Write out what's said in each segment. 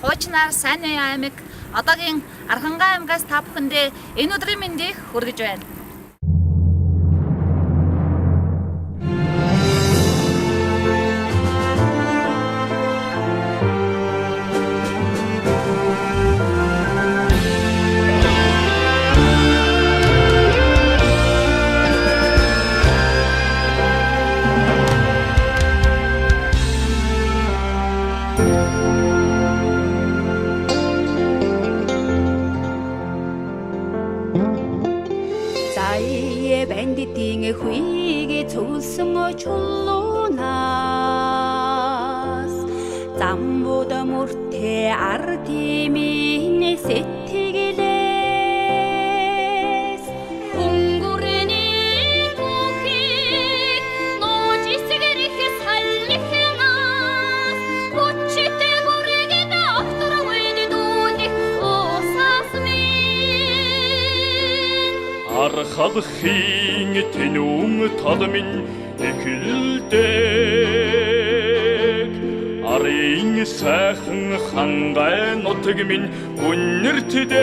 хуучнаар Сайны аймаг одоогийн Архангай аймгаас та бүхэндээ энэ өдрийн мэндийг хүргэж байна. Бандитийн хүйгээ цөлсөн чулуунаас замбууд мөртөө ардимийн сэтгэлээс өнгөрний түүхийг нууж исгэрэх салхинаас хүчтэй бүргээд автор үйдүүлэх усаас минь архалхийн тэнүүн тал минь эхэлдэг арын сайхан хангай нутаг минь үнэртдэг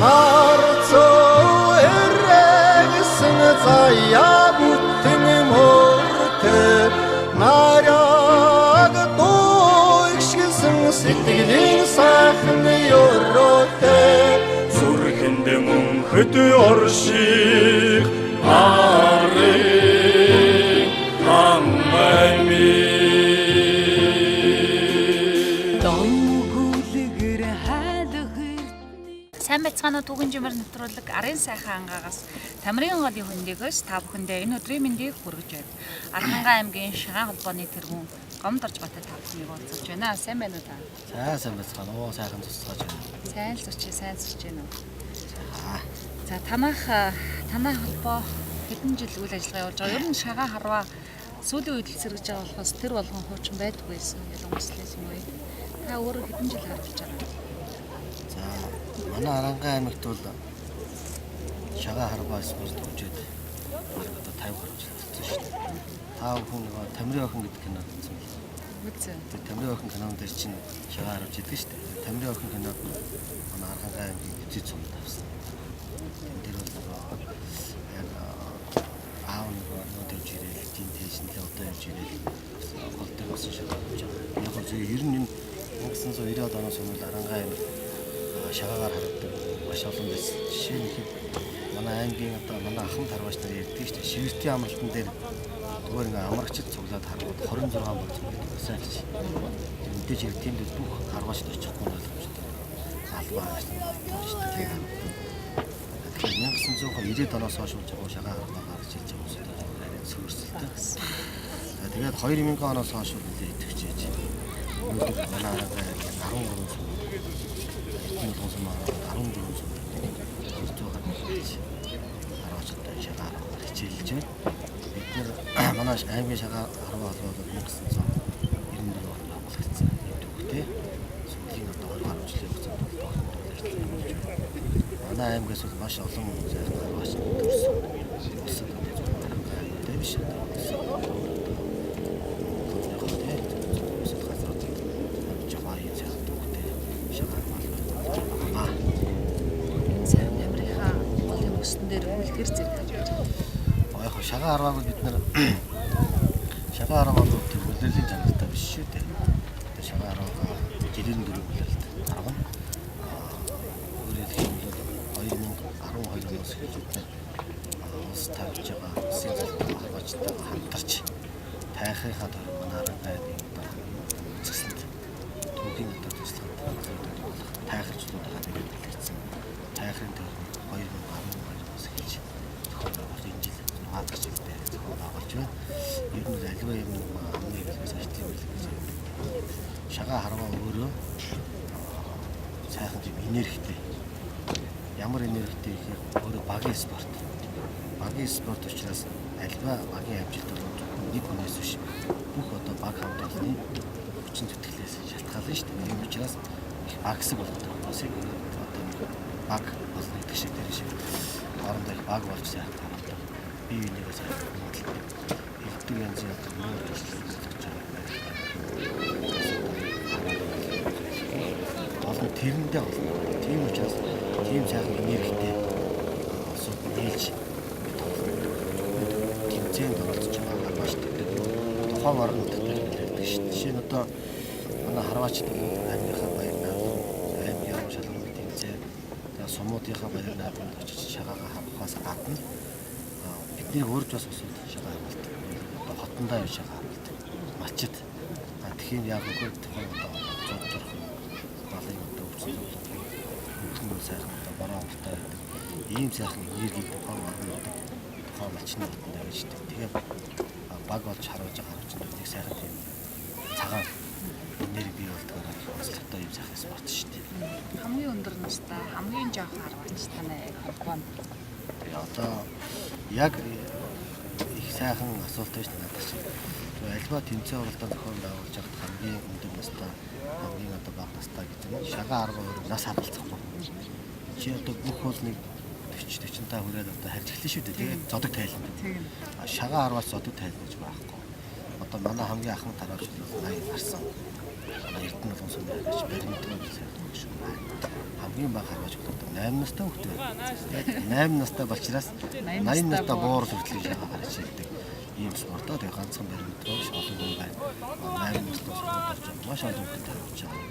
арцоо эрэгсэн заяа бүтэн мөртөө наряг дойгшгсэн сэтгэлийн сайхан ёроотой сүрхэнд мөнхөд орших арын хамайми домгүлгэр хайлгэр Сайн байцгаана уу түүхэн жимэр нэвтрүүлэг арын сайхан ангаагаас Тамирын голын хөндөгөөс та бүхэндээ энэ өдрийн мэндийг хүргэж байна. Архангай аймгийн Шагаан холбооны тэргүүн Гомдорж Баттай та бүхнийг уулзаж байна. Сайн байна уу та? сайн байцгаана уу сайхан тусгаж байна. Сайн л зүрч байна уу? За танах холбоо хэдэн жил үйл ажиллагаа явуулж байгаа. Ер нь Шагаан харваа сүүлийн үед л сэргэж байгаа болохоос тэр болгон хуучин байдгүй байсан. Ялангуяа юм уу? Та өөрөө хэдэн жил харж байгаа? За манай Арангай аймагт бол Шагаан харваа спорт хөгжөөд баг одоо 50 гаруй жил болсон шүү дээ. Та бүхэн нөгөө Тамирын охин гэдэг кинод үзсэн байна. Үзсэн. Тэр Тамирын охин кинон дээр чинь Шагаан харж идэг шүү дээ. Тамирын охин кинод манай Арангай аймгийн хэзээ цуг тавьсан. Тэр бол яг аав нөгөө нөтөж ирэл тийм тэшнлээ одоо явж ирэл гол дээр болсон Шагаан гэж байгаа. Яг зөв 1990-ад оноос өмнө Арангай аймаг Шагаагаар харагддаг маш олон байсан. Жишээ нь манай аймгийн одоо манай ахмад харваач нар ярьдаг шүү дээ. Шивэртийн амралтан дээр зүгээр ингээ амрагчд цуглаад харгууд 26 болсон гэдэг байсан ч. Мэдээж хэрэг тийм дээр бүх харваачд очихгүй ойлгомжтой. Албаа гэсэн. 1990-ад оноос хойш болж байгаа Шагаан харваа гарч ирж байгаа хүмүүс арай сөрсөлтэй. Тэгээд 2000 оноос хойш үлээ идэвчээж. Өнөөдөр манай Арангай 13 сая 14 харваачтай Шагаан хичээлж байна. Бид нэр манай аймгийн Шагаан харваа холбоо 1994 онд байгуулагдсан юм төгтэй. Сүүлийн одоо 20 гаруй жилийн хугацаанд манай аймгаас бол маш олон сайхан харваач төрсөн. Улсад Арангай биш. Үлгэр зэрэг тавьж байгаа. Яг Шагаан харвааг бид нэр Шагаан харваа бол тийм үлрэлийн чанартай биш шүү дээ. Шагаан харваа жилийн дөрөв үлрэлт авна. Өөрөөр хэлбэл 2012 оноос эхэлж улс тавьж байгаа улсын залуу харваачтайгаа хамтарч тайхынхаа дөрөв манай Арангай үзэсгэлэнт түүхийн одоо туслахад тайхарчлууд байгаа гэдэг хэлсэн. Тайхрын төр 2012 оноос эхэлж энэ жил хаадаг жилдээ зохиол байгуулж байна. Ер нь аливаа юм амны хэлбэрээс ажлын хэлбэрээс Шагаан харваа өөрөө сайхан тийм энергитэй. Ямар энергитэй гэхээр өөрөө багийн спорт. Багийн спорт учраас аливаа багийн амжилт бол нэг хүнээс биш. Бүх одоо баг хамтлагны хүчин зүтгэлээс шалтгаална шүү дээ. Тийм учраас их багсаг болдог. Хүмүүсийг одоо баг болно гэдэг шиг тэр шиг орондоо их баг болж сайхан харагдав. Бие биенээс хэлдэг янзын одоо мөр төсөл хийж байгаа. тэрэндээ болно. Тийм учраас тийм сайхан энергитэй сууд нээлж тэмцээнд оролцож байгаа маш тэгдэг. Тухайн орнод байдаг шүү дээ. Жишээ нь одоо манай харваачд аймгийнхаа баяр наадам, аймгийн аваа шалгуур тэмцээн, сумуудынхаа баяр наадамд очиж шагаагаа хавахаас гадна бидний өөрж бас усууд шагаа харуулдаг. Одоо хотондоо явж шагаа харуулдаг. Малчид тэгэхээр яг үгүй тухайн одоо зурж орох балыг одоо өвчин хөлтөн сайхан одоо бороо уртай байдаг. Ийм сайхан энергийг тухайн орнууд тухайн малчны хотонд авчдаг. Тэгээ баг болж харуулж байгаа учраас нэг сайхан тийм цагаан энерги бий болдог онцлогтой юм сайхан спорт шүү дээ. Хамгийн өндөр настай хамгийн жоохон харваач танай холбоо нь. Одоо яг их сайхан асуулт байж надад чинь альва тэмцээн уралдаан зохион байгуулж байгаа хамгийн өндөр настай хамгийн одоо бага настай гэдэг нь шагаа 12 нас хадгалцахгүй. Чи одоо бүх бол нэг 40 45 хүрээд одоо харж эхлэн шүү дээ. Тэгээд зодог тайлна. Тийм. Шагаа 10-аас зодог тайлна гэж байхгүй. Одоо манай хамгийн анхан тараач 80 гарсан. Эрдэнэ болгон сүм байж баримтгүй сайхан шүү дээ. Хамгийн бага хараач одоо 8 настай хүүхдээ. Тэгээд 8 настай болчраас 80 настай буур хүртэл шагаа гарч ирдэг. Ийм спортоо тэгээ ганцхан баримтгүй олон хүн байна. 8 настай спортоор маш олон хүн тавьж байгаа.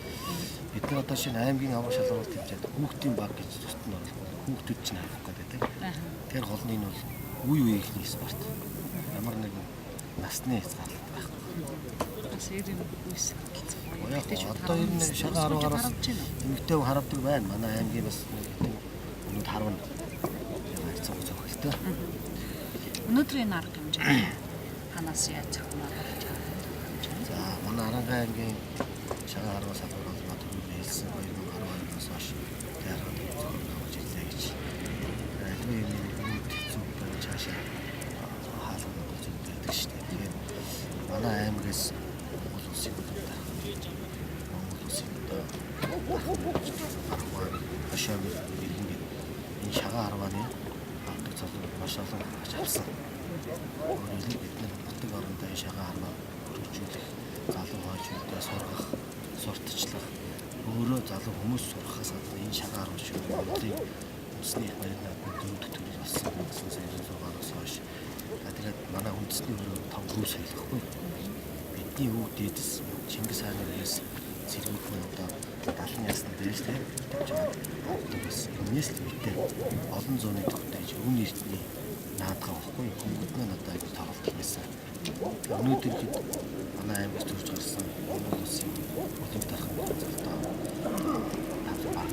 Бид нар одоо шинэ аймгийн аваа шалгуур тэмцээнд хүүхдийн баг гэж тусад нь бол хүүхдүүд чинь харах гэдэг. Тэр голны нь бол үе үеийнхний спорт. Ямар нэгэн насны хязгаарлалт байхгүй. Бас ирэн үс Одоо ер нь шагаа 10-аас эмэгтэй хүн харагдаг байна. Манай аймгийн бас өнөд 10 харьцаа зохиолтой. Өнөөдрийн арга хэмжээ ханаас яаж зохино болж байгаа. За манай Аранга аймгийн шагаа 10-аас хадгалж модуль хэлсэн 2012-оос хойш яаргаад зохиолж ирлээ гэж. Альвын юм зүг байж цаашаа хаалганд үзүүлдэг байдаг шүү дээ. Тэгээд манай аймгээс Монгол улсын хөдөлгөөн Монгол улсын хашаам иргэн энэ шагаа 10-аны авдаг залуу маш олон авсан. Өөрөөр бид нар нутаг орондоо энэ шагаа 10-аа хөгжүүлэх, залуу хойч үедээ сургах, сурталчлах, өөрөө залуу хүмүүс сурахаас гадна энэ шагаа 10 шиг Монголын үндэсний баяр наадмын дөрөв төрөл болсон 1926-оос хойш. Тэгээд манай үндэсний өрөө том хүү соёлохгүй. Бидний өвөг дээдэс Чингис хааны үеэс зэргүүд нь одоо 70 насны дээрс тавьж байгаа. Энэс л үүтэй олон зууны тогтоож өвн эрдний наадгаа واخгүй хүмүүд нь одоо ингэ тоглолт хийсэн. Өнөөдөр хэд манай аймагт төрж гарсан Монгол улсын хөдөлгөөн дархан залтаа тавьж байгаа.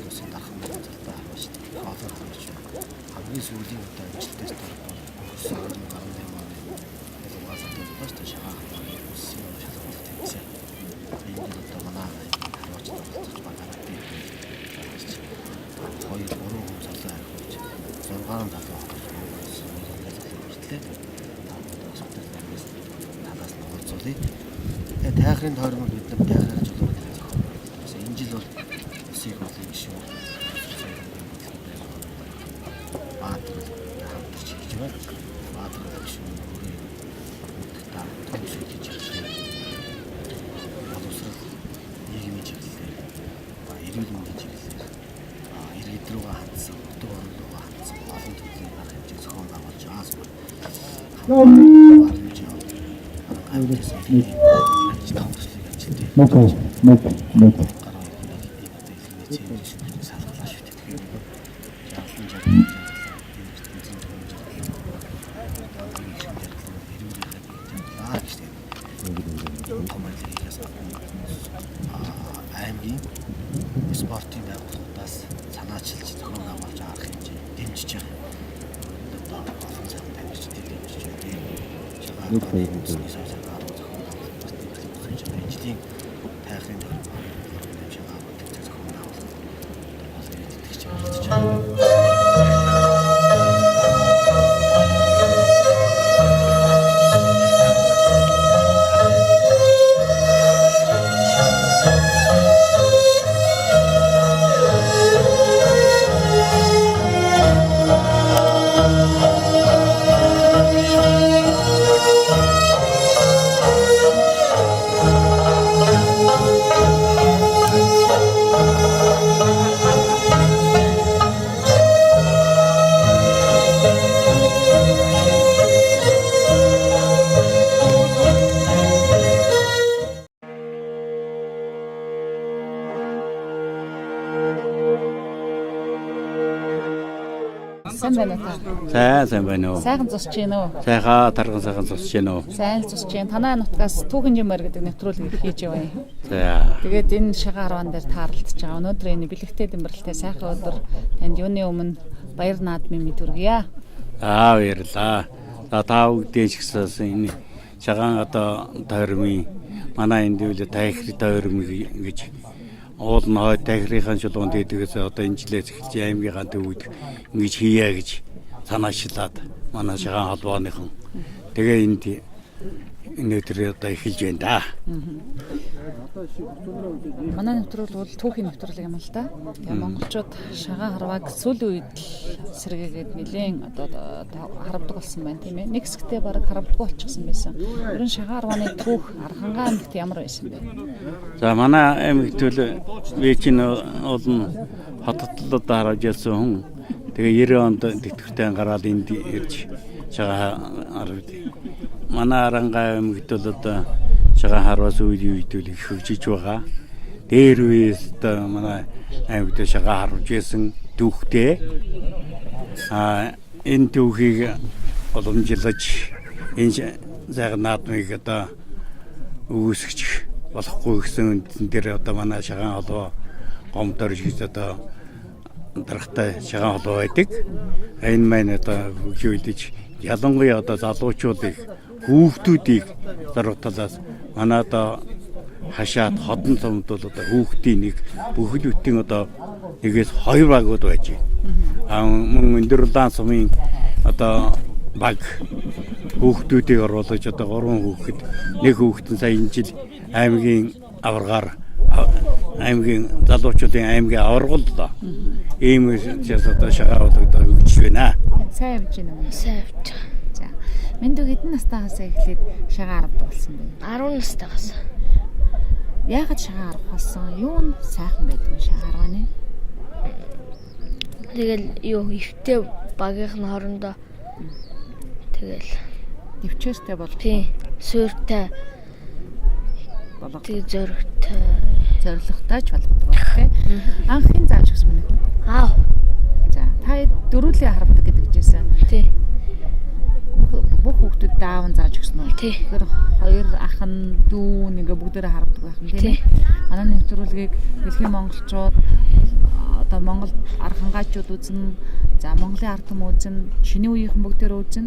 Улсын дархан залтаа харж олон харж хамгийн сүүлийн одоо амжилттай стартап 2018 оны ялангуяа бас шагаа улсын шалгалт тэмцээн. Энэ одоо манай харж тоглож байгаа гэдэг. Хоёр гурван хүн залуу харьцуулж 6 залуу талаас нь уулзуулъя. Тэгээ тайхрын тойрмог бид нар тайхрын жолоор зохион байгуулсан. Энэ жил бол өсөйг болын гişүүн Баатар хамтарч хийж байна. Баатар гişүүн өөрийн та төвшөж хийж байна. Боловсрол нийгмийн чиглэлээр эрүүл мэндийн чиглэлээр иргэд рүүгээ хандсан, нутаг орон руугаа хандсан олон төрлийн арга хэмжээ зохион байгуулж байгаа. Аймгийн спортын байгууллагуудаас санаачилж зохион байгуулж арга хэмжээ дэмжиж байгаа. Одоо олон сайхан тамирчдыг дэмжиж байна. Шагаа үндэсний савсаргаар зохион байгуулалт дэмжиж байгаа. Ижлийн тайхрын төвчөө шагаа бүтэц зохион байгуулалт олон итгэж байна. Сайн байна уу та? Сайн байна уу? Сайхан зусч гин үү? Сайхан тарган сайхан зусч гин үү? Сайн зусч гин. Танай нутгаас түүхэн жимээр гэдэг нэвтрүүлэг хийж яваа юм. За. Тэгээд энэ шагаа харван дээр таарлаж байгаа. Өнөөдөр энэ бэлэгтэй дэмбэрэлтэй сайхан өдөр танд юуны өмнө баяр наадмын мэд хүргье. Баярлаа. За та бүгдээ ч гэсэн энэ шагаан одоо тойрмын манай энд үл тайхри тойрмыг гэж уул нь хой тайхрынхаа чулуунд идэгээс одоо энэ жилээс эхэлж аймгийнхаа төвд ингэж хийя гэж санаачлаад манай шагаан холбооныхон тэгээ энд өнөөдөр одоо эхэлж байна да. Манай нэвтрүүлэг бол түүхийн нэвтрүүлэг юм л да. Тэгээ монголчууд шагаан харвааг сүүлийн үед сэргээгээд нэлээд одоо харавдаг болсон байна тийм ээ. Нэг хэсэгтээ бараг харавдаггүй болчихсон байсан. Ер нь шагаан харвааны түүх Архангай аймагт ямар байсан бэ? За манай аймагт бол би чинь олон хотодлоод харж ялсан хүн. Тэгээ 90 онд тэтгэвртэй гараад энд ирж шагаан харвад. Манай Архангай аймагт бол одоо шагаан харваас үйл их хөгжиж байгаа. Дээр үеэс одоо манай аймагт шагаан харвж байсан түүхтэй. Энэ түүхийг уламжилж энэ сайхан наадмыг одоо үүсгэж болохгүй гэсэн үндсэн дээр одоо манай шагаан холбоо гомдорж гэж одоо дарахтай шагаан холбоо байдаг. Энэ маань одоо хөгжүүлж ялангуяа одоо залуучуудыг хүүхдүүдийг зарвталаас манай одоо хашаад ходон цомд бол одоо хүүхдийн нэг бүхэл бүтэн одоо нэгээс 2 багууд байж байна. Мөн өндөр улаан сумын одоо баг хүүхдүүдийг оруулж одоо 3 хүүхэд нэг хүүхэд нь сая энэ жил аймгийн аваргаар аймгийн залуучуудын аймгийн аваргаллаа. Ийм учраас одоо шагаа болгоод өгч байна. Сайн явж байна уу? Сайн явж байгаа. За. Мэндүү хэдэн настайгаас эхлээд шагаа харвдаг болсон бэ? 10 настайгаас. Яагаад шагаа харвах болсон? Юу нь сайхан байдаг вэ шагаа харвааны? Тэгэл юу өвтэй багийнх нь хоорондоо тэгэл Өвчөөстэй болох. тий сууртай болох. тий зоригтой Зоригтой ч болгодог байх тийм. Анхын зааж өгсөн мөн үү? аав За та дөрүлээ харвдаг гэдэг жийсэн. тий Бүх хүүхдүүд даавн зааж өгсөн үү? Тий. Тэгэхээр 2 ах нь дүү ингээ бүгдээрээ харвдаг байх юм тийм. Манай нэвтрүүлгийг дэлхийн монголчууд одоо Монгол архангайчууд үзэн, за Монголын ард түмэн үзэн, шинэ үеийнхэн бүгдээрээ үзэн,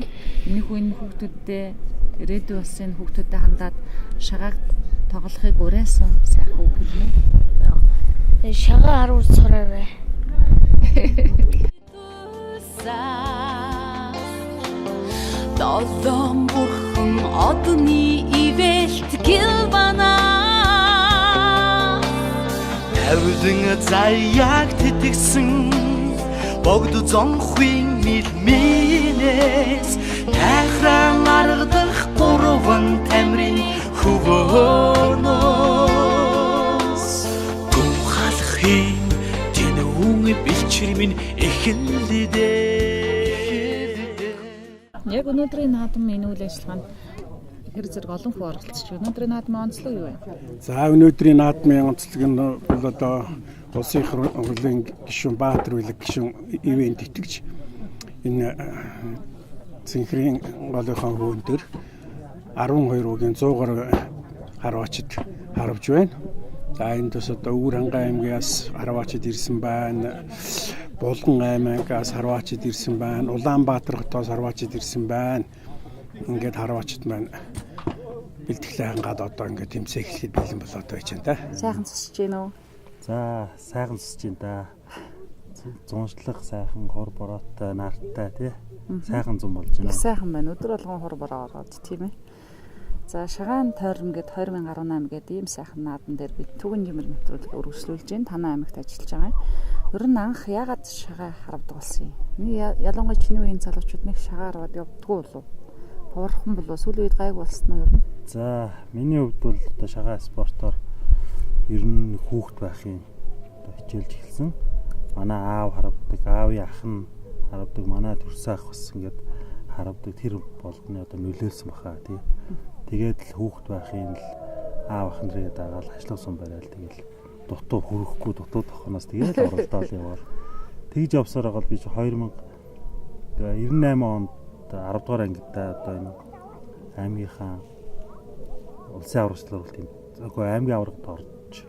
энэх үеийн хүүхдүүдтэй ирээдүйн улсын хүүхдүүдэд хандаад шагааг тоглохыг уриалсан сайхан үг юм. шагаа харуул сураарай. Долоон бурхан одны ивэлт гилбана Тавлан заяаг тэтгсэн богд зонхын милминээс тахран аргадах гурван тамирын хөвөнөөс гомхалхын тэнүүн бэлчрэмэн эхэллээ. Яг өнөөдрийн наадмын энэ үйл ажиллагаанд хэр зэрэг олон хүн оролцож байна. Өнөөдрийн наадмын онцлог юу вэ? За өнөөдрийн наадмын онцлог нь бол одоо улсын их хурлын гишүүн Баатар Улиг гишүүн ивент итгэж энэ цэнхрийн голынхон хөөн дээр 12 үгийн 100 гаруй харваачид харвж байна. За энэ төс одоо Өвөр Хангай аймгаас харваачид ирсэн байна. Булган аймагаас харваачид ирсэн байна. Улаанбаатар хотоос харваачид ирсэн байна. Ингээд харваачид маань бэлтгэлээ хангаад одоо ингээд тэмцээ эхлэхэд бэлэн болоод байж байна та. Сайхан цусч гин үү? За сайхан цусч гин та. Зуншлах сайхан хор бороотой нартай тий. Сайхан зам болж байна. Сайхан байна. Өдөр болгон хор бороо ороод тийм ээ. За шагаан тойрон гээд 2018 гээд ийм сайхан наадман дээр бид түгэн жимэр нэвтрүүлэг өргөжлүүлж байна. Танай аймагт ажиллаж байгаа. Ер нь анх яагаад шагаа харавдаг болсон юм? Ялангуяа чиний үеийн залуучууд нэг шагаа харваад явдггүй болов? Хуурхан болов? Сүүлийн үед гайг болсон уу ер нь? За миний хувьд бол одоо шагаа спортоор ер нь хүүхэд байхын одоо хичээлж эхэлсэн. Манай аав харавдаг, аавын ах нь харавдаг, манай төрсөн ах бас ингээд харавдаг. Тэр болгоны одоо нөлөөлсөн баха тий. Тэгээд л хүүхэд байхын л аав ах нэрээ дагаал ажилласан барайл тэгэл дутуу хүрхгүй дутуу тохоноос тэгээд оролдоод явал тэгж явсаар байгаа би 2018 98 онд 10 дугаар ангидаа одоо энэ аймгийнхаа улсын аврагчлал тийм үгүй аймгийн аврагт орж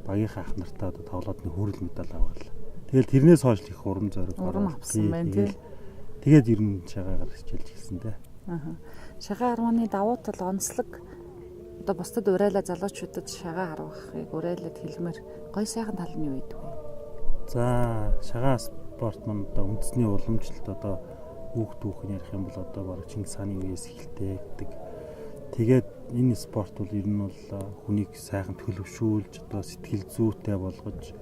багийнхаа ах нартаа одоо тоглоод нэг хүрэл медаль аваалаа. Тэгэл тэрнээс хойш их урам зориг авсан байна тий. Тэгээд ер нь шагаагаар хичээлж хэлсэн дээ. Шагаа харваны давуу тал онцлог одоо бусдад урайлаа залуучуудад шагаа харвахыг урайлаад хэлмээр гой сайхан тал нь юу гэдэг вэ? За шагаа спорт мань одоо үндэсний уламжлалт одоо хүүхдүүхэн ярих юм бол одоо бараг Чингис хааны үеэс эхэлтэй гэдэг. Тэгээд энэ спорт бол ер нь бол хүнийг сайхан төлөвшүүлж одоо сэтгэл зүйтэй болгож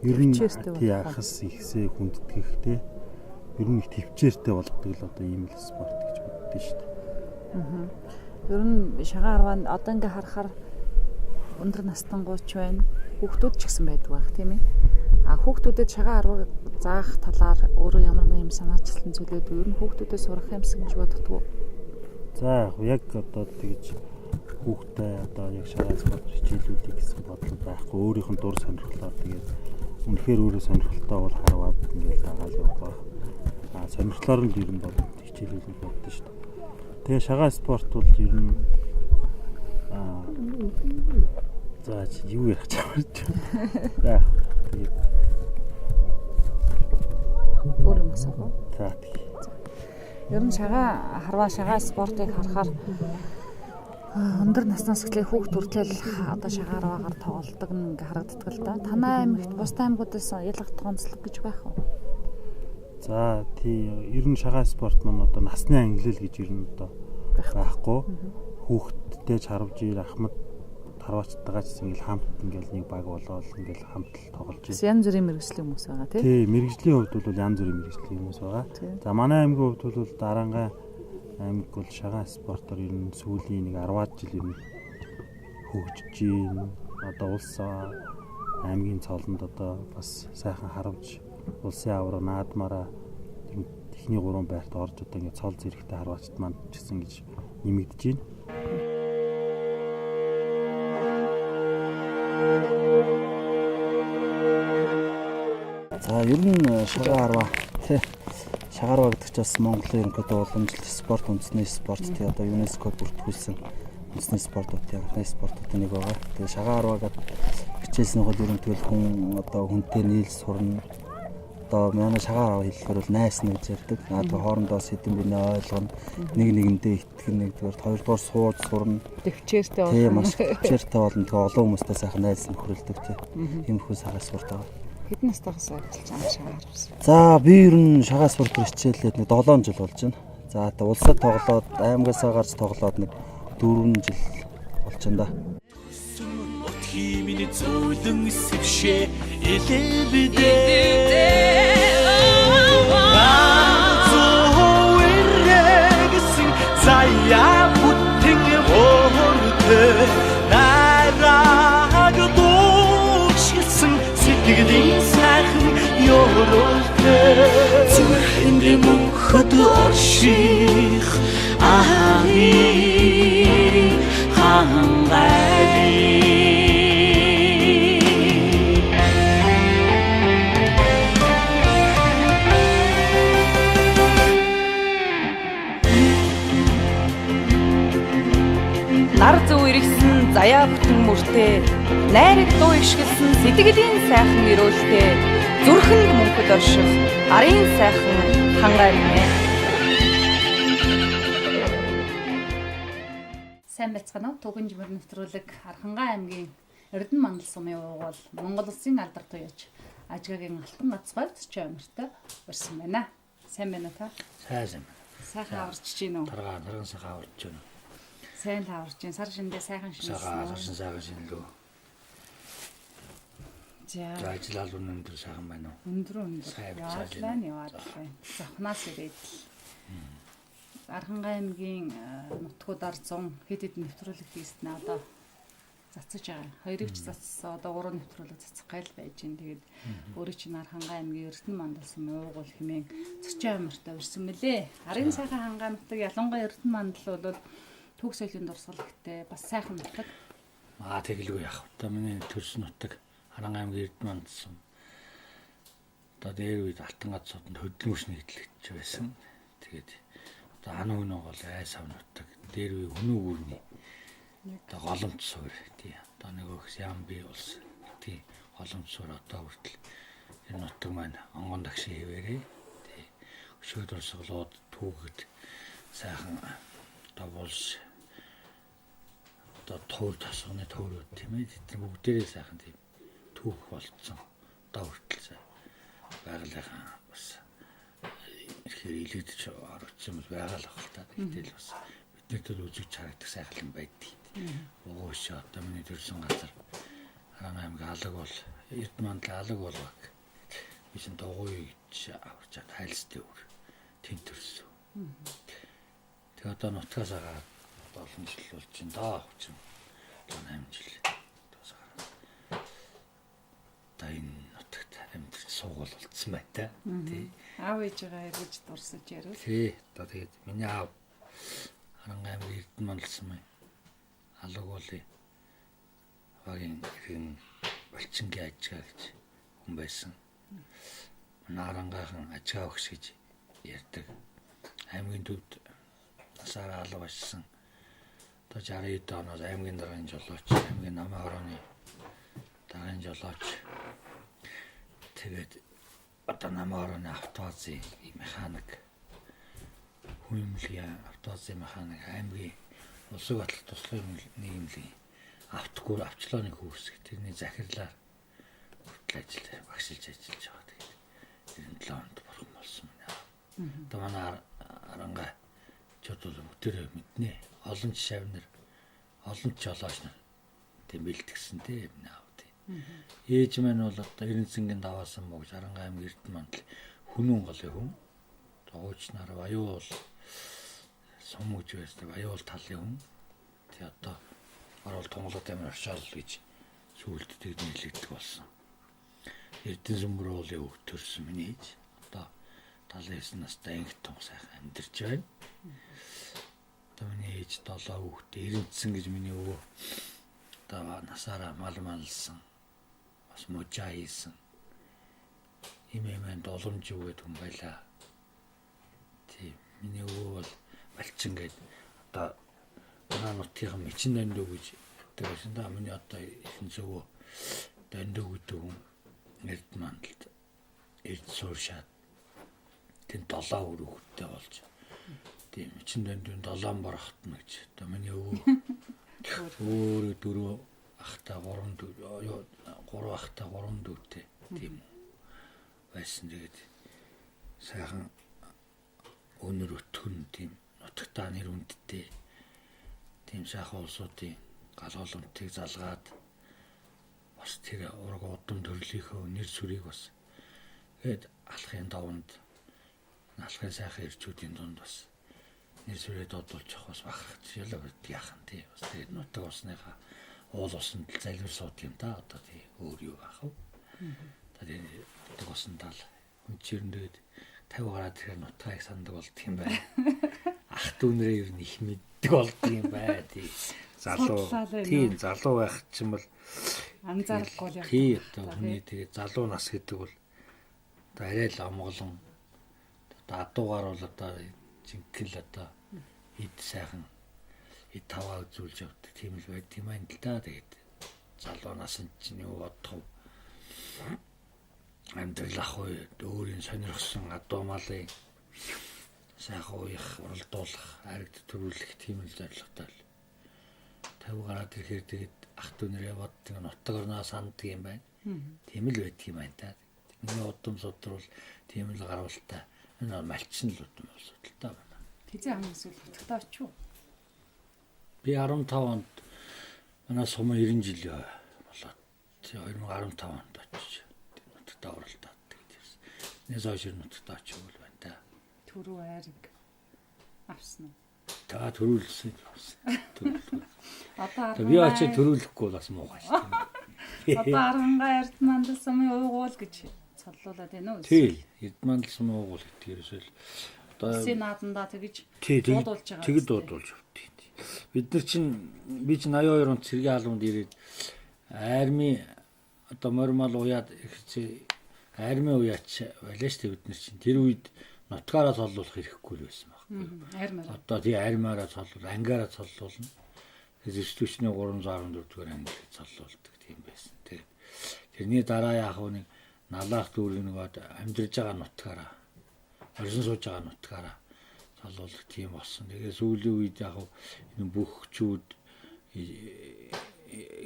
ер нь яхас ихсээ хүндэтгэх те ер нь их төвчээртэй болгодог л одоо ийм л спорт гэж боддөө шүү дээ. Ер нь шагаа харваа одоо ингээ харахаар өндөр настангууч байна. Хүүхдүүд ч гэсэн байдаг байх тийм ээ. Хүүхдүүдэд шагаа харваа заах талаар өөрөө ямар нэг юм санаачлсан зүйлүүд ер нь хүүхдүүдэд сурах юмсан гэж боддгоо. За яг одоо тэгж хүүхдээ одоо яг шагаа спорт хичээлүүдийг гэсэн бодол байхгүй. Өөрийнх нь дур сонирхлоо тэгээд үнэхээр өөрөө сонирхолтой бол харваад ингээл дагаал яваа. Сонирхлоор нь ер нь бол хичээлүүд боддоо шүү дээ. Тэгээ шагаа спорт бол ер нь за юу ярих гэж байна. Тэгээд өөр юм асуух. За ер нь шагаа харваа шагаа спортыг харахаар өндөр наснаас эхлээ хүүхд хүртэл одоо шагаа харваагаар тоглодог нь ингээ харагддаг л да. Танай аймагт бусдын аймагуудаас ялгах онцлог гэж байх уу? За тий ер нь шагаа спорт маань одоо насны ангилал гэж ер нь одоо байхгүй. Хүүхдтэй харвж ир ахмад харваачтайгаа ч ингээл хамт ингээл нэг баг болоод ингээл хамт л тоглож байна. Янз бүрийн мэргэжлийн хүмүүс байгаа тий. Тий мэргэжлийн хувьд бол янз бүрийн мэргэжлийн хүмүүс байгаа. За манай аймгийн хувьд бол Дарангай аймаг бол шагаа спортоор ер нь сүүлийн нэг 10-аад жил ер нь хөгжиж байна. Одоо улс аймгийн цолонд одоо бас сайхан харавж улсын авраг наадмаараа техний 3 байрт орж одоо ингээд цол зэрэгтэй харваачт маань ч гэсэн гэж нэмэгдэж байна. За ер нь шагаа харваа тий шагаа харваа гэдэг чинь бас Монголын ерөнхийдөө уламжлалт спорт үндэсний спорт тий одоо ЮНЕСКО бүртгүүлсэн үндэсний спортуудын анхны спортуудын нэг байгаа. Тэгээ шагаа харваа гэдэг хичээлсэн хол ерөнхийдөө хүн одоо хүнтэй нийлж сурна. Одоо манай шагаа харваа хэлэхээр бол найсна гэж ярьдаг. Тэгээ хоорондоо сэдэв binэ ойлгоно. Нэг нэгэндээ итгэн нэгдүгээр хоёрдугаар сууж сурна. Төвчээртэй болно. Тийм маш төвчээртэй болно. Тэгээ олон хүмүүстэй сайхан найзлан хүрэлдэг тий. Ийм хүү шагаа спорт байгаа. Хэдэн настайгаас ажиллаж байгаа шагаа харвсан? За би ер нь шагаа спорт хичээлээд нэг 7 жил болж байна. За тэгээ улсад тоглоод аймагасаа гарч тоглоод нэг 4 жил болж байна да. Химийн зөөлөн сэвшээ элэвдээ Зоорэгсэн заяа бүтгэн өөртөө нараг дуучсан сэтгэлийн сайхан ёролтой Зүрхэнд мөнхөд орших ахи хангай Нар зөв иргсэн заяа бүтэн мөртөө найраг дуу ишгэлсэн сэтгэлийн сайхан өрөөлтэй зүрхэнд мөнхөд орших арын сайхан хангай нэ. Сайн байцгаана уу? Түгэн жимэр нэвтрүүлэг Архангай аймгийн Эрдэнэ мандал сумын уугуул Монгол Улсын алдар туяач Ажгагийн алтан гацгой зочин амиртай урьсан байна. Сайн байна та? Сайн. Сайхан аварч чинь үү? Тарган сайхан аварч байна. Сайн аварч чинь сар шиндээ сайхан шинэлсэн. Сайхан шинэлөө. За ажил өндөр сайхан байна уу? Өндөр. Яадлаа яваад байна. Завхнаас ирээд. Архангай аймгийн нутгуудаар 100 хэд хэдэн нэвтрүүлэг хийснэ одоо цацаж байгаа. Хоёрыг ч цацсан одоо 3 нэвтрүүлэг цацах гайл байж гин. Тэгээд өөрөө чинь Архангай аймгийн Эрдэнэ мандал сумын уугуул хэмээн зочин амиртай урьсан мөлий. Арын сайхан хангай нутаг ялангуяа Эрдэнэ мандал бол төг соёлын дурсгалтай бас сайхан нутаг. Тэгэлгүй яах вэ? Миний төрсөн нутаг Архангай аймгийн Эрдэнэ мандал сум. одоо дээр үед алтан газруудад хөдөлмөрчний хөдөлгөж байсан. Тэгээд одоо хан өнөө гол айс авнууддаг дээр үе өнөө гүрний одоо голомт суур тий одоо нэг их ям би улс тий голомт суур одоо хүртэл энэ нутаг маань онгон дагшин хэвээрээ тий өшөөдөр суглууд түүхэд сайхан одоо булш одоо туур тасганы туурууд тийм ээ тэр бүгдээрээ сайхан тийм түүх болцсон одоо хүртэл байгалийн бас ихээр илэгдэж орчихсон бол байгаа л баг та гэтэл бас биднэрт л үзэж харагдах сайхан байдаг. Угууш одоо миний төрсэн газар Харан аймгийн алаг бол Эрдмандлын алаг бол баг. Биш дугуй гэж авч чад хайлстай өөр тэнд төрсөн. Тэгээ одоо нутгаас агаад олон жил болж чинь даа хүчин 8 жил тусгаар. Та энэ нутагт амьд суугал болцсон байна та. Тий. Аав ээжигээ эргэж дурсаж ярил. Тий. Одоо тэгээд миний аав Харан аймгийн Эрдманлсан мэй алаг уулын багийн хэрэг болчингийн ажгаа гэж хүн байсан. Нарангаахан ажгаа өгс гэж ярьдаг. Аймгийн төвд насаараа алга болсон. Одоо 60-д оноос аймгийн даргын жолооч, аймгийн намын хорооны даргын жолооч. Тэгээд одоо намын хорооны автовазын механик, хүнэмлийн автовазын механик, аймгийн улсын батлах туслахын нийгэмлийн автоггүй авчлооны хөөсг тэрний захирлаар хүртэл ажиллаж багшилж ажиллаж байгаа. Тэгээд 97 онд бурхан болсон байна. Одоо манай Аранга чодол бүгдээ мэднэ. Олон шавнар, олон жолооч нар тийм бэлтгэсэн тийм наа тийм. Ээж маань бол одоо 90 цэнгийн даваасан мөгж Аранга аймгийн Эрдмантл хүнүүн голын хүн. Тогуучнаар Баяуул сумж байсан Баяуул талын хүн. Тэгээ одоо орол Тонголууд амир оршоол гэж сүулт тэгээд нэрлэгдэх болсон. Эрдэнэ сүмбэр уулын өв төрсөн миний ээж. Одоо 79 настай инх том сайхан амьдарч байна. Одоо миний ээж 7 хүүхдээ эрэнцсэн гэж миний өвөө одоо насаараа мал малсан. Бас мужаа хийсэн. Имэмэн доболомж өгөөд хүн байлаа. Тийм миний өвөө бол балчин гээд одоо манай нутгийн мэчин дандуу гэж гэдэг байсан да. Миний одоо ихэнх зөвөө дандуу гэдэг хүн Эрдмантлд эрд сууршаад тэнд 7 өрөөгтэй болж тийм мэчин дандуун 7 борохтно гэж одоо миний өвөө өөрөө 4 ахта 3 ахта 3 дүүтэй тийм байсан. Тэгээд сайхан өнөр өтгөн тийм нутагтаа нэр үндтэй тийм сайхан улсуудын галуулмтыг залгаад бас тэр ураг удам төрлийнхөө нэр сүрийг бас гээд алхын давнд алхын сайхан ирчүүдийн дунд бас нэр сүрээ додуулж явах бас бахархаж ялаа гэдэг яхан тий бас тэгээд нутаг усныхаа уул усанд залбир сууд юм да одоо тий өөр юу ах вэ? Тэгээд нутаг усанд л үнчирэндээд 50 гараад тэр нутгийг сандаг болдго юм байна. Ах дүүнрээ ер нь их мэддэг болдго юм бай тий. Залуу тийм залуу байх чинь бол анзаарахгүй яг. Тий одоо хүний тэгээ залуу нас гэдэг бол одоо арай л амгалан одоо адуугаар бол одоо жинхэнэ одоо ид сайхан ид таваа үзүүлж явдаг тийм л байд юм байна л да. Тэгээд залуу наснд чинь юу бодох вэ? Амьдрал ах уу өөрийн сонирхсон адуу малын сайхан уях уралдуулах, аригд төрүүлэх тийм л зорилготой л 50 гараад ирэхээр тэгээд ах дүүнэрээ боддог нутаг орноо санддаг юм байна. Тийм л байдаг юм байна та. Миний удам судар бол тийм л гарвалтай. Энэ малчин л удам асуудалтай байна. Тэзээ хамгийн сүүл нутагтаа очив уу? Би 15 онд манай сум 90 жил болоод 2015 онд очиж нутагтаа оролдоод тэгээд ирсэн. Нээс хойш нутагтаа очив бол байна та. Түрүү айраг авсан уу? Та төрүүлсэн. Одоо би очиж төрүүлэхгүй бас муухай шүү дээ. Одоо Аранга Эрдмантл сумын уугуул гэж цоллуулад байна уу? Тий, Эрдмантл сумын уугуул гэдэг ерөөсөл одоо Сенатанда тэгж дуудуулж байгаа. Тэгэд дуудуулж авт. Бид нар чинь би чинь 82 онд цэргийн албанд ирээд арми одоо мормал уяад ихцээ армийн уяач байлаа шүү дээ бид нар чинь. Тэр үед нутгаараа цоллуулах хэрэггүй л байсан баг. Одоо тий армиараа цоллуул, ангиараа цоллуулна. Зэвсдүүчний 314 дугаар анги цоллуулдаг тийм байсан. Тэгээд тэрний дараа яг нэг налаах дүүрэг нэг амьдарж байгаа нутгаараа оршин сууж байгаа нутгаараа цоллуулах тийм болсон. Тэгээд сүүлийн үед яг энэ бүхчүүд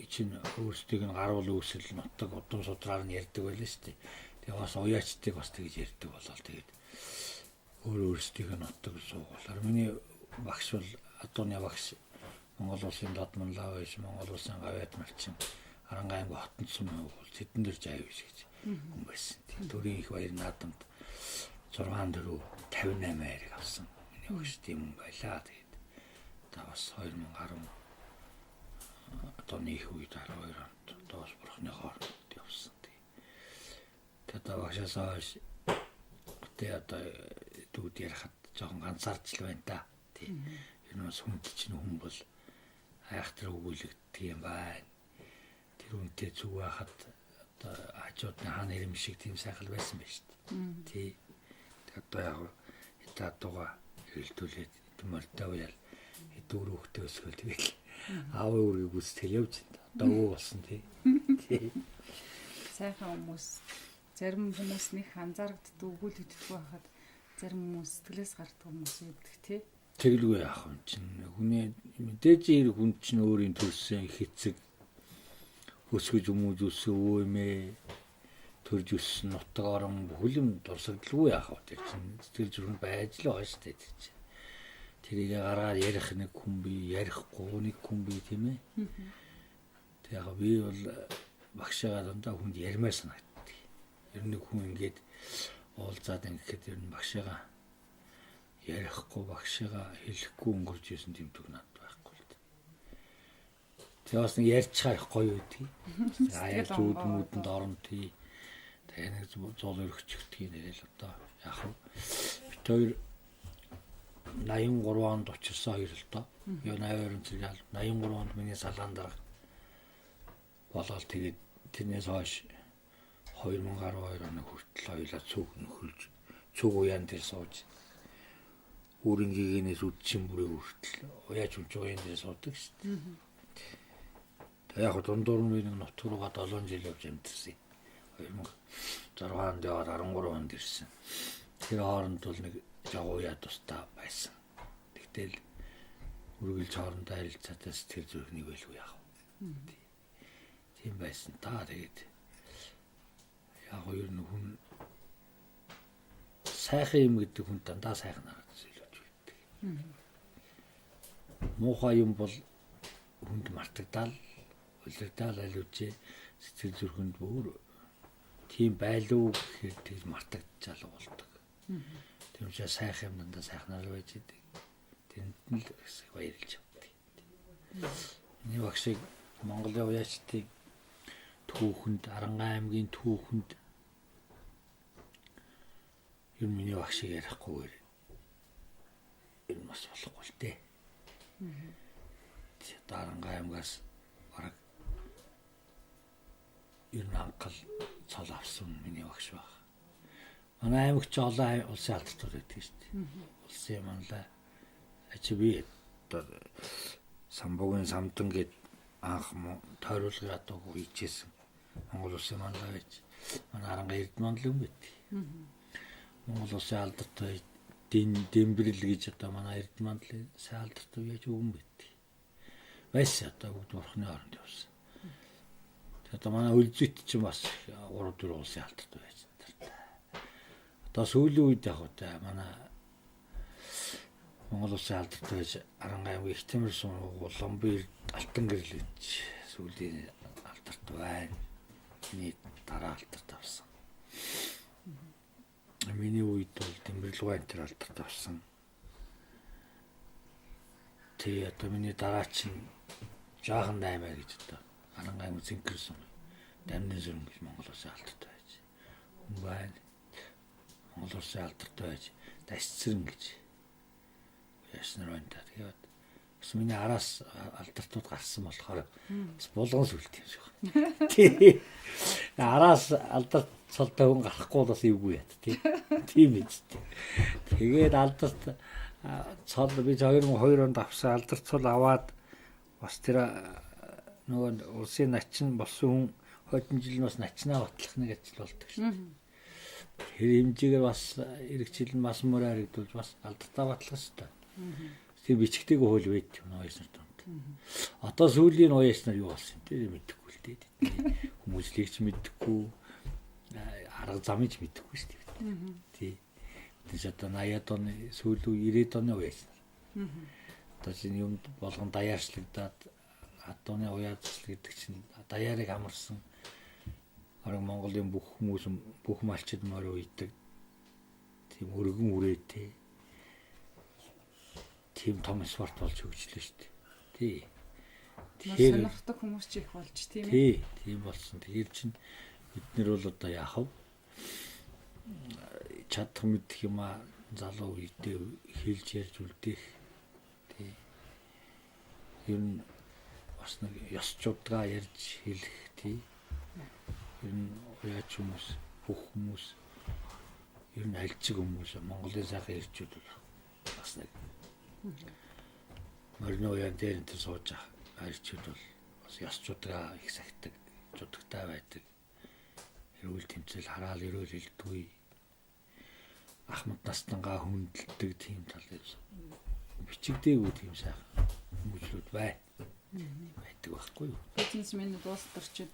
чинь өөрсдийг нь гаруул үүсэл нутаг удам судраар нь ярьдаг байлаа шүү дээ. Тэгээ бас уяачдыг бас тэгж ярьдаг болол тэгээд өөрсдийг нь нутаг суугуулаар миний багш бол адууны багш Монгол улсын Додмон лав биш Монгол улсын Гавьяат малчин Арангаангийн хотонцсон бол тэдэн дээр жаа биш гэж хүн байсан. Төрийн их баяр наадамд 6/4 58 хайрыг авсан. Миний багш тийм хүн байлаа. Тэгээд та бас 2010 одооны их үед 12 онд доос бурхны хооронд явсан. Тэгээд багшаасаа тэгээ одоо дүүд ярахад жоохон ганцаарч л байна та. Тийм. Энэ бас хүнд чинь хүн бол айхтар өгүүлэгддэг юм байна. Тэр үнтэй зүг байхад одоо хажуудны хаан ирэм шиг тийм сайхал байсан байж шүү дээ. Тий. Тэгээд одоо яг хятад дугаа хэлтүүлээд төмөртэй уяал дүүр хөхтэй өсгөл тэгэл аавын үргийг үстэл явж байна. Одоо өө болсон тий. Тий. Сайхан хүмүүс зарим хүмүүс нэг анзаарагддаг өгүүлэгддэг байхад зарим хүмүүс сэтгэлээс гардаг хүмүүс байдаг тий. Тэглгүй яах юм чинь хүний мэдээж хэрэг хүн чинь өөрийн төрсөн хэцэг өсгөж өмөж өсөө юмээ төрж өссөн нутаг орон бүхэл юм дурсагдлгүй яах вэ тэр чинь сэтгэл зүрхэнд байж л байгаа шүү дээ тэр чинь тэрийг гаргаад ярих нэг хүн бий ярихгүй нэг хүн бий тийм ээ тэг яг би бол багшаа дандаа хүнд ярмаар санагддаг ер нь хүн ингээд уулзаад ингээд ер нь багшаа ярихгүй багшаа хэлэхгүй өнгөрч ирсэн тийм төг надад байхгүй л дээ. Тэгээ бас нэг ярьчихаар гоё үгүй. Аяа зүуд мүдэнд орон тий. Тэгээ нэг зол өргөчгдгийг нэрэл одоо яг бит хоёр 83 онд очирсан хоёр л доо. Юу 82 зэрэг 83 онд миний салаан дарга болоод тэгээд тэрнээс хойш 2012 оны хүртэл хоёулаа цүг нөхөлж цүг уяан дээр сууж Үрингийн үдчин бүрийн хүртэл уяач үуийн дээр суудаг шүү дээ. Тэгээ яг дундуур нь нэг нутг руугаа 7 жил явж амьдсан. 2006 онд яваад 13 онд ирсэн. Тэр хооронд бол нэг жоо уяа тустай байсан. Тэгтэл үргэлж хоорондоо харилцаатай сэтгэл зүрхнийг байлгүй яах вэ? Тийм байсан та тэгээд яг ер нь хүн сайхан юм гэдэг хүн дандаа сайхан харагдаж муухай юм бол хүнд мартагдаал, үлдэгдаал алиучээ сэтгэл зүрхэнд бүр тийм байлуу гэхээр тэгж мартагдчихал болдог. Тийм учраас сайхан юм дандаа сайхнаар байж идэг. Тэнд нь л баярлж авдаг. Миний багшиг Монголын уяачдыг түүхэнд Арангаан аймгийн түүхэнд ер нь миний багшиг ярихгүйгээр энэ бас болохгүй л дээ. Арангаан аймгаас бараг ер нь анхал цол авсан миний багш баг. Манай аймагч олон улсын алдартай байдаг шүү дээ. Улсын манлаа ачби самбогийн самдан гээд анх тойруулгын атог хийжсэн. Монгол улсын манлаа гэж манай Арангаан Эрдманлаг юм байт. Монгол улсын алдартай Дэмбэрэл гэж одоо манай Эрдманлын сайн алдартай яаж өгөн байт. Байсан одоо бүгд бурхны оронд явсан. Тэгээд одоо манай Үлзэт ч бас 3-4 улсын алдартай байж таартай. Одоо сүүлийн үед яг одоо манай Монгол улсын алдартай байж Арангаан аймгийн Ихтэмэр сургууль Ломбир Алтан гэрэл гэж сүүлийн алдартай байна. Миний дараа алдартай авсан. Миний үед бол Дэмбэрлэгөө энэ алдартай авсан. Тэгээ одоо миний дараа чинь жаахан 8 гэж одоо Арангаан зинхэрсэн. Дамнын сүрэн гэж Монгол улсын алдартай байж. Хүн байна. Монгол улсын алдартай байж Дасцэрэн гэж яснаар байна та. Тэгээд бас миний араас алдартууд гарсан болохоор бас булган сүлт юм шиг байна. Тий. Араас алдарт цолтой хүн гарахгүй бас эвгүй яд тийм биз дээ. Тэгээд алдарт цол би 2002 онд авсан алдарт цол аваад бас тэр нөгөө улсын начин болсон хүн хойдон жил нь бас начнаа батлах нэг ажил болдог шүү дээ. Тэр хэмжээгээр бас эх жил нь бас мөр харагдуулж бас алдартаа батлах хэрэгтэй. Тэр бичгтэйг хөл байд ноёс нар донд. Одоо сүүлийн ноёс нар юу болсон тэр мэдэхгүй л дээ. Хүмүүжлэгч мэдэхгүй арга замж мэдэхгүй шүү дээ. Тий. Тэр одоо 80-аад оны сүүл үе 90-аад оны ноёс нар. Одоо чинь юм болгон даяарчлагдаад адууны уяачлал гэдэг чинь даяарыг амарсан арга Монголын бүх хүмүүс бүх малчид морь уйдаг тийм өргөн үрээтэй тийм том спорт болж хөгжлөө шүү дээ. Тий. Тэгэхээр сонирхдаг хүмүүс ч их болж тийм ээ. Тий, тийм болсон. Тэгэхээр чинь бид нэр бол одоо яах вэ? Чадах мэдэх юм а залуу үедээ хэлж ярьж үлдээх. Тий. Ер нь бас нэг ёсчудгаа ярьж хэлэх тий. Ер нь уяач хүмүүс бүх хүмүүс ер нь альжиг хүмүүс Монголын сайхан ирчүүд бас нэг морины уяан дээр энэ сууж ирчүүд бол бас ёсчудгаа их сахидаг, чудагтай байдаг. Эрүүл тэмцэл хараал эрүүл хэлдэггүй. Ахмад настангаа хүндэлдэг тийм тал бичигдээгүй тийм сайхан хүмүүжлүүд байдаг байхгүй юу? Бизнесмен улс төрчид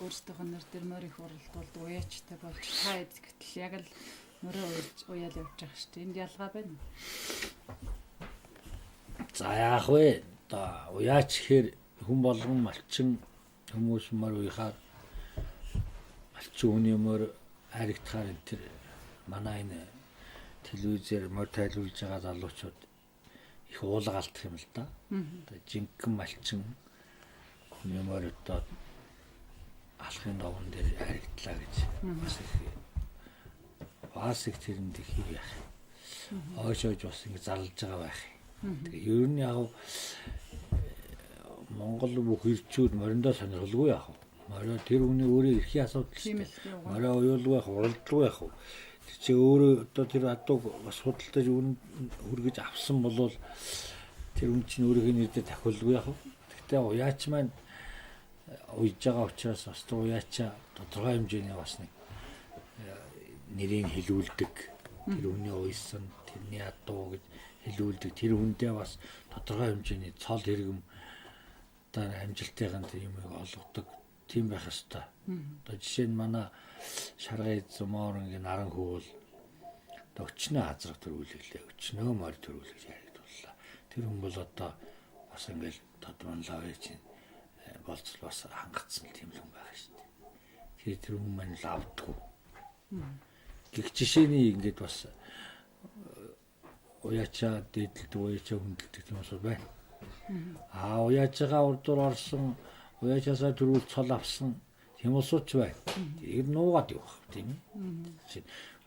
өөрсдийнх нь нэр дээр морь их уралдуулд уяачтай болж таад гэтэл яг л морь уяал явж байгаа шүү дээ. Энд ялгаа байна уу? За яах вэ? Одоо уяач гэхээр хүн болгон малчин хүмүүс морь уяхаар малчин хүний морь харигдахаар энэ тэр манай энэ телевизээр морь тайлбарлаж байгаа залуучууд их уулга алдах юм л да. Одоо жинхэнэ малчин хүний морь одоо алхын даван дээр харигдлаа гэж бас их тэрэнд их яах. Ойшоож бас ингэ зарлж байгаа байх. Тэгээ ер нь яг Монгол бүх ирчүүд мориндоо сонирхолгүй яах вэ? Морио тэр хүний өөрөө эрхийн асуудал шүү дээ. Морио уйлгүй яах, уралдгүй яах вэ? Тэр чи өөрөө одоо тэр адууг бас худалдаж хүргэж авсан болвол тэр хүн чинь өөрийнхөө нэрээр тахиулгүй яах вэ? Гэхдээ уяач маань уйж байгаа учраас бас уяачаа тодорхой хэмжээний бас нэг нэрийг хэлүүлдэг. Тэр хүний уйсан, тэрний адуу гэж хэлүүлдэг. Тэр хүндээ бас тодорхой хэмжээний цол хэрэгэм одоо амжилтын юм олгодог. Тийм байх ёстой. Одоо жишээ нь манай Шаргай Зумоорынгийн наран хөвөл одоо өчнөө азрах төрүүлэлээ. Өчнөө морь төрүүлж яригдууллаа. Тэр хүн бол одоо бас ингээл тодмонлоо байж болцол бас хангацсан тийм л хүн байгаа шүү дээ. Тэр хүн маань л авдаггүй. Гэх жишээний ингээд бас уяачаа дээдэлдэг, уяачаа хүндэлдэг юм уу байна. Уяачаагаа урдуур орсон, уяачаасаа төрүүл цол авсан тийм усууч байна. Тэр нуугаад явах тийм ээ.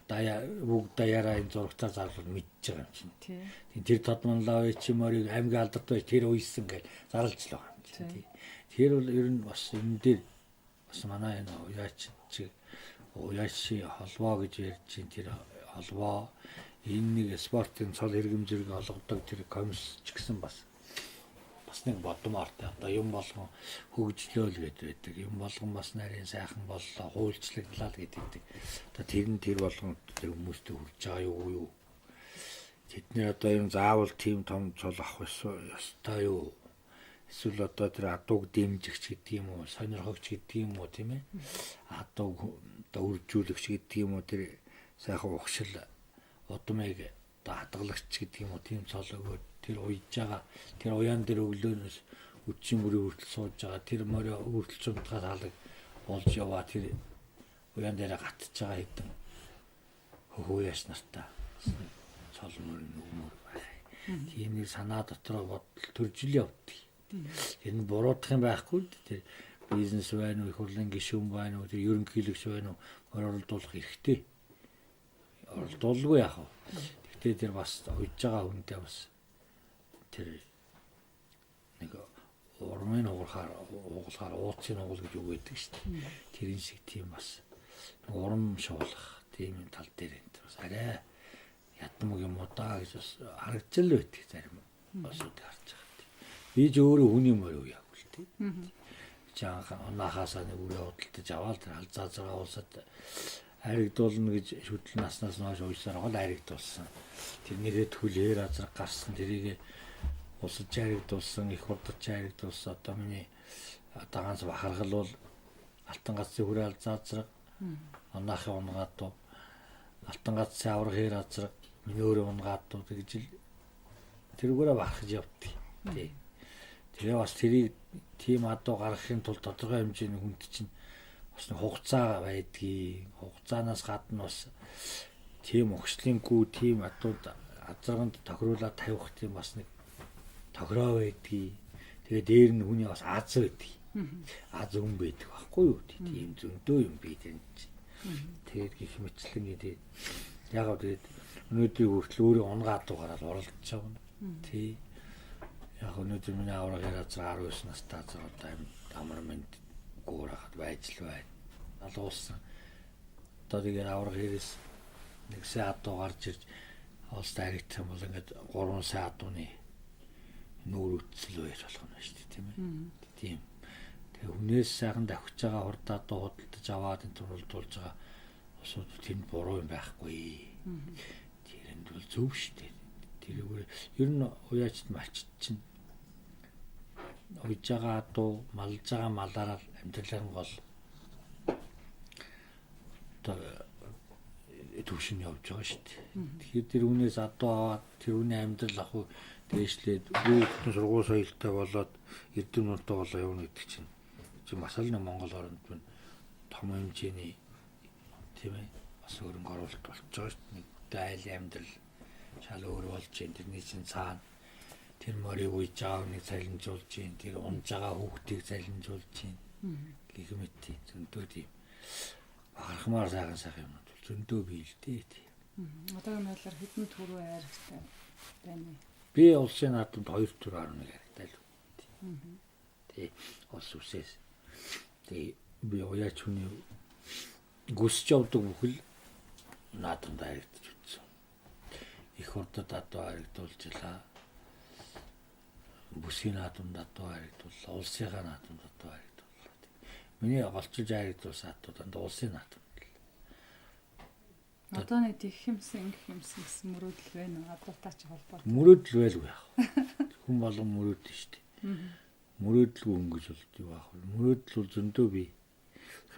Бүгд даяараа энэ зургатаар зарлал мэдж байгаа юм чинь. Тийм тэр тодмонлоо чи морийг аймгийн алдарт байж тэр уйсан гэж зарлж л байгаа юм чинь. Тэр бол ер нь бас энэ дээр бас манай энэ уяачи холбоо гэж ярьж чинь тэр холбоо энэ нэг спортын цол хэрэгэм зэрэг олгодог тэр комисс ч гэсэн бас нэг бодомортой одоо юм болгон хөгжлөөл гэдэг. Юм болгон бас нарийн сайхан боллоо, хуульчлагдлаа гэдэг. Одоо тэр болгон тэр хүмүүстэй хүрч байгаа юу? Тэдний одоо юм заавал тийм том цол авах ёстой юу? Эсвэл одоо тэр адууг дэмжигч гэдэг юм уу, сонирхогч гэдэг юм уу тийм ээ? Адууг одоо үржүүлэгч гэдэг юм уу тэр сайхан ухшил удмыг одоо хадгалагч гэдэг юм уу тийм цол өгөөд тэр уйж байгаа тэр уяан дээр өглөөнөөс үдшийн бүрийн хүртэл сууж байгаа тэр морио хүртэл цумтгаар халаг болж яваа тэр уяан дээр гатж байгаа хэдэн хөөяс нартаа цол мөрийн өгмөр бай. Тийм нэг санаа дотроо бодол төржил явдаг. Тэр нь буруудах юм байхгүй тэр бизнес байна уу, их хурлын гишүүн байна уу, тэр ерөнхийлөгч байна уу, оролдуулах хэрэгтэй. Оролдуулгүй яах вэ? Гэхдээ тэр бас уйж байгаа хүнтэй бас тэр нэг урмын угуулахаар ууцын угуул гэж үг өгдөг шүү дээ. Тэрэн шиг тийм бас урам шуулах тийм тал дээр энэ бас арай ядмаг юм уу даа гэж бас харагдчихл байдаг зарим осууд харж байгаа. Би ч өөрөө хүний морь уу яг үл тийм. Жаахан онаахаасаа нэг үрээ худалдаж аваад тэр алзаа зураа уусаад харигдуулна гэж шүтэл наснаас ноош уйсаар гол харигдуулсан. Тэрнийгээ түлээр азар гарсан тэрийг улсад харигдуулсан, их хурдч харигдуулсан. Одоо миний даганц бахархал бол алтан гацны хүрээ алзаа зураг, онаахын унгаад дуу, алтан гацны аврах хэр азар, миний өөрөө унгаад дуу гэж л тэрүүгээрээ бахархаж явдгийг. Тий. Тэгээ бас тэрийг тийм адуу гаргахын тулд тодорхой хэмжээний хүнд чинь бас нэг хугацаа байдгийг, хугацаанаас гадна бас тийм өгшлингүй тийм адууд азарганд тохируулаад тавих тийм бас нэг тохироо байдгийг. Тэгээ дээр нь хүний бас аз байдгийг. Аз хүн байдаг байхгүй юу? Тийм зөндөө юм бид энэ чинь. Тэгээд гих мэтлэн гэдэг яг гоо тэгээд өнөөдрийг хүртэл өөрөө унгаа адуугаараа оролдож байгаа. Тий. Яг өнөөдөр миний аврагын газар 19 настай азар одоо амар мэнд гуурахад байж л байна. Алуусан. Одоо тэгээд авраг хэрэгс нэг сая адуу гарч ирж олс дайрэгдэх юм бол ингээд 3 сая адууны нүүр үтсэл байж болох нь шүү дээ тийм ээ. Тийм. Тэгээ хүнээс сайхан давхиж байгаа хурдаа дуу худалдаж аваад энэ төрөлдүүлж байгаа усууд тэнд буруу юм байхгүй. Тэрэнд бол зөв шүү дээ. Тэрүүгээр ер нь уяачд малчд чинь уйж байгаа дуу малж байгаа малаараа амьдралын гол төвшин явж байгаа шүү дээ. Тэгэхээр тэр хүнээс адуу аваад тэр хүний амьдрал ах уу дээшлээд хүүхдийн сургууль соёлтой болоод эрдэм нуртай болоо явна гэдэг чинь бас л Монгол оронд нь том хэмжээний тийм ээ бас хөрөнгө оруулалт болж байгаа шүү дээ. Нэг айлын амьдрал шал өөр болж байна. Тэрний чинь цаана тэр морийг уйж байгаа хүнийг цалинжуулж байна. Тэр унж байгаа хүүхдийг цалинжуулж байна. Гэх мэт зөндөө тийм бахархмаар сайхан юм бол зөндөө бий л дээ. Одоогийн байдлаар хэдэн төрөө хайртай байна вэ? Би улсын наадамд 2 төр 11 хайртай л үү. Тий. Улс үсээс. Тий би уяач хүний гүсч явдаг бүхэл наадамд хайртаж үзсэн. Их хурдад адуу харигдуулжлаа. Бүсгийн наадамд адуу харигдууллаа. Улсынхаа наадамд адуу харигдууллаа. Миний голчилж харигдуулсан адууданд улсын наадам. Одоо нэг их хэмсэн гэсэн мөрөөдөл байна уу? Адуутай ч холбоотой. Мөрөөдөл байлгүй яах вэ? Хүн болгон мөрөөдөл шүү дээ. Мөрөөдөлгүй өнгөж болд юу яах вэ? Мөрөөдөл бол зөндөө бий.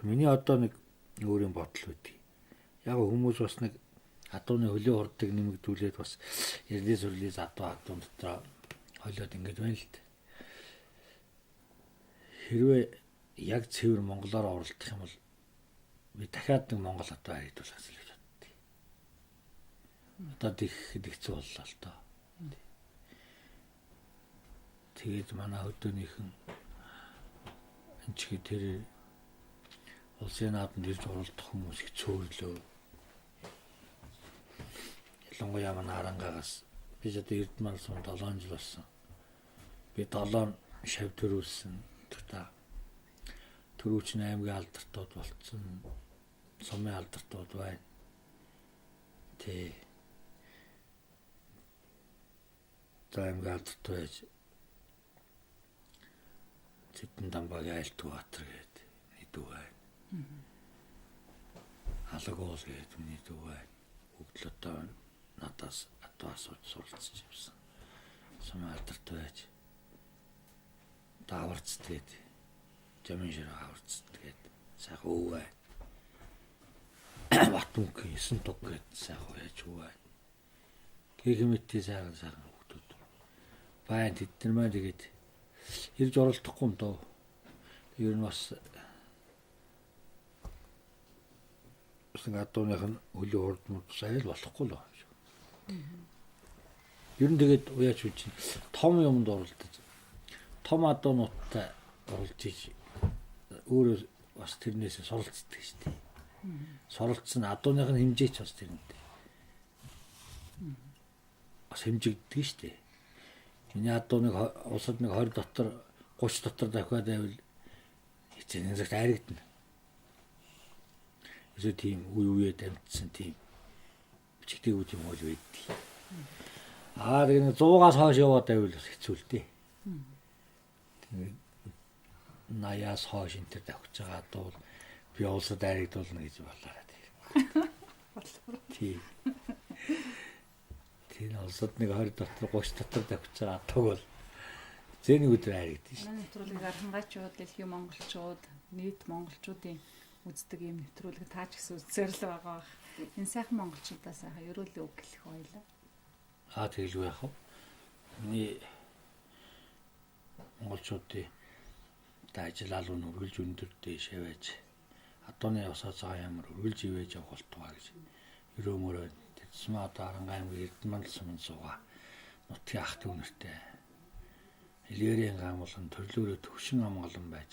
Миний одоо нэг өөрийн бодол үүдий. Яг хүмүүс бас нэг адууны хөлөө хурддаг нэмэгдүүлээд бас эрдэнэ сүрлийн адуу дотор хойлоод ингэж байна л дээ. Хэрвээ яг цэвэр монголоор оролдох юм бол би дахиад нэг монгол адуу харигдуулах гэж боддог. Одоо хэцүү боллоо л доо. Тэгээд манай хөдөөнийхэн энэ ч тэр улсын наадамд ирж оролдох хүмүүс их цөөрлөө. Ялангуяа манай Арангаагаас би одоо Эрдмал сум 7 жил болсон. Би 7 шав төрүүлсэн. Төрүүчний аймгийн алдартууд болцсон. Сумын алдартууд байна. Тэ аймгийн алдарт байж Цэдэн Дамбагийн Айлтгүй Баатар гэдэг миний дүү байна. Халагуул гэдэг миний дүү байна. Бүгд л одоо надаас адуу асууж суралцж явсан. Сумын алдарт байж даварцд гэдэг жамин ширээ хаварцд гэдэг сайхан өө байна. Батмүнх 9 туг гэдэг сайхан яаж өө байна. Гэх мэтийн сайхан хүүхдүүд байна. Тэд нар тэгээд ирж оролдохгүй юм доо. Ер нь бас адууных нь хөлөө хурдмууд сайл болохгүй л байна. Ер нь тэгээд уяач үуч том юмд оролдож том адуунуудтай оролж иж өөрөө бас тэрнээс суралцдаг шүү дээ. Суралцсан адууных нь хэмжээч бас тэрнтэй. Бас хэмжигддэг шүү дээ. Миний адууныг улсад нэг 20 дотор 30 дотор дахиад байвал эцэг харигдана. 그래서 тийм үе дамжсан тийм бичигдээгүүд юм бол байдаг. Тэгээд 100-аас хойш яваад байвал бас хэцүү л дээ. Тэгээд 80-аас хойш энэ төр давхиж байгаа бол би улсад аригдуулна гэж болоорой. Тийм. Тийм улсад нэг 20 дотор 30 дотор давхиж байгаа бол зэний өдөр аригдсан шүү. Манай нэвтрүүлгийг архангайчууд, дэлхийн монголчууд, нийт монголчуудын үздэг юм нэвтрүүлэг таа ч гэсэн үзсээр л байгаа. Энэ сайхан монголчуудаа сайхан ерөөлөө үг хэлэх байлаа. Тэгэлгүй яах вэ? Миний монголчуудын ажил алуун үргэлж өндөр дэшээ байж адууны явсаа цаа ямар үргэлж ивэж явах болтугай гэж өрөөмөрөө тэсмэ одоо Арангаймын Эрдэнэмандал сумын сууга нутгийн ах дүү нартай Илэрийн гам болон төрлөөрөө төвшин амгалан байж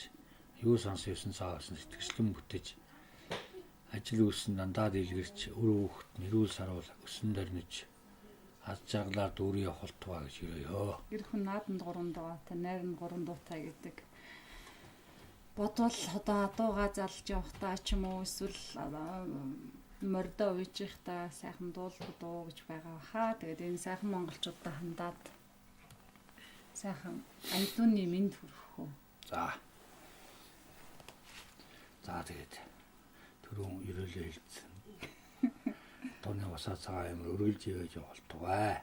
юу сонсон 9 цаа болсон сэтгэслэн бүтэж ажил үүсэн дандаа дэлгэрч өрөө хөхт нэрүүл саруул өсөн дөрнөж аз жаргалаар дүүрэн явах болтугай гэж өрөөё. Гэр хүн нааданд 3 дуутай, найр нь 3 дуутай гэдэг. Бодвол одоо адуугаа залж явахдаа ч юм уу эсвэл мордоо үйжихтаа сайхан дуу гэж байгаа хаа. Тэгээд энэ сайхан монголчуудаа хандаад сайхан альдууны мэд хүрэх үү. За тэгээд түрүүн ерөөлөө хэлсэн. Тооны усаа цагаан юм өргөлж ивэж болтугай.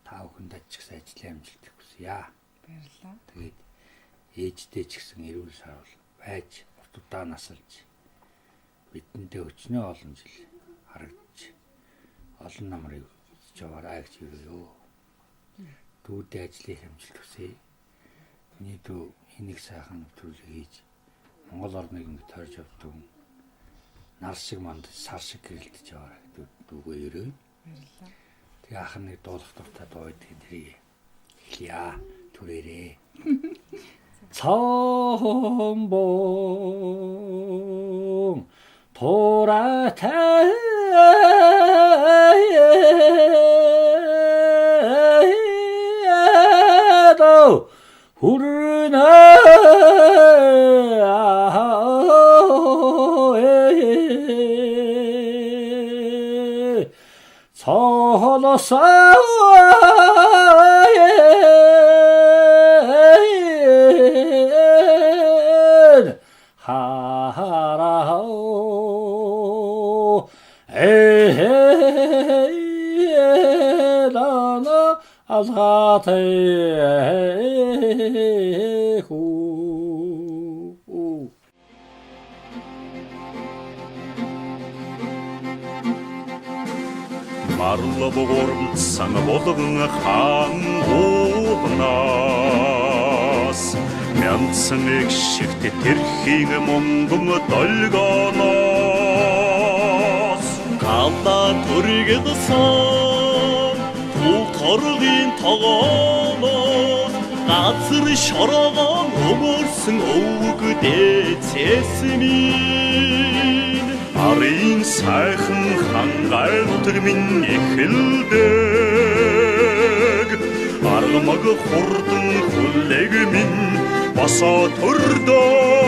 Та бүхэнд ажигс ажлын амжилт хүсье. Баярлалаа. Тэгээд ээжтэй ч гэсэн эрүүл сарвал байж уртудаа насалж бидэндээ өчнөө олон жил харагдж олон намрыг үзэж яваарай гэж өрөөё. Дүүдээ ажлын амжилт хүсье. Миний дүү энийг сайхан нэвтрүүлэг хийж Монгол орныг ингэ тойрж явдаг нар шиг манд сар шиг гэрэлтэж яваарай гэдэг дүүгөө өрөөё. Баярлалаа. Тэгээ ах нэг дуулах дуртай дуу байдаг тэрийг хэлье. Түрээрээ. Цомбон 토라타도 후르나 서로사 하라오 에헤라나 아사테후 Марлы бугурмцсан болгон хаан уулнаас Мянцсан экшигт тэрхийн монгон долгоноос Галда түргэдсэн тул торгийн тогооноо газар шорогон өмөрсөн өвгдээ цэсмин Арын сайхан хангалтг минь эхэлдэг Аргамаг хурдан хүлэг минь босоо төрдөө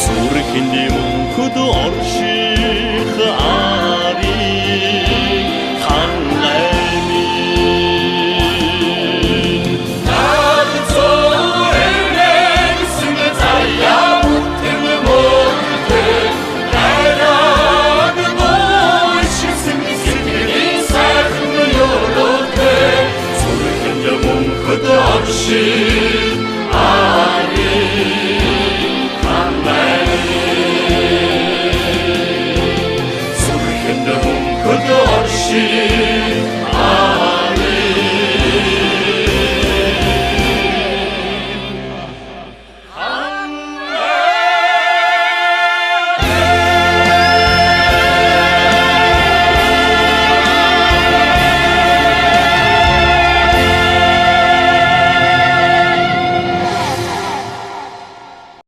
Зүрхэний мөнхөд орши